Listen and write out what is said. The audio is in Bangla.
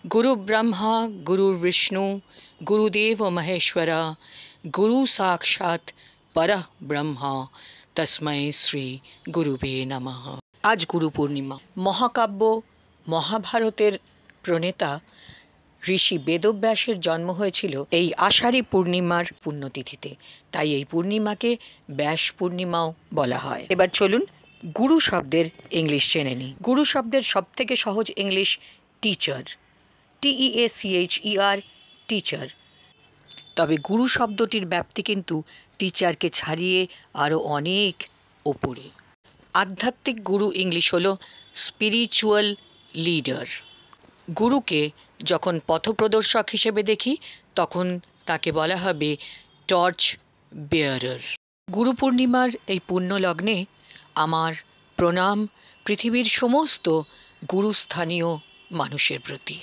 गुरु ब्रह्मा गुरुर्विष्णु गुरुदेव महेश्वरा गुरु साक्षात् परः ब्रह्मा तस्मै শ্রী গুরুবে নমঃ। আজ গুরু পূর্ণিমা। মহাকাব্য মহাভারতের প্রণেতা ঋষি বেদব্যাসের জন্ম হয়েছিল এই আষাঢ়ী পূর্ণিমার পুণ্যতিথিতে, তাই এই পূর্ণিমাকে ব্যাস পূর্ণিমাও বলা হয়। এবার চলুন গুরু শব্দের ইংলিশ জেনে নিই। গুরু শব্দের সবথেকে সহজ ইংলিশ টিচার, TEACHER, টিচার। তবে গুরু শব্দটির ব্যাপ্তি কিন্তু টিচারকে ছাড়িয়ে আরও অনেক ওপরে। আধ্যাত্মিক গুরু ইংলিশ হলো স্পিরিচুয়াল লিডার। গুরুকে যখন পথপ্রদর্শক হিসেবে দেখি তখন তাকে বলা হবে টর্চ বেয়ারার। গুরু পূর্ণিমার এই পুণ্য লগ্নে আমার প্রণাম পৃথিবীর সমস্ত গুরুস্থানীয় মানুষের প্রতি।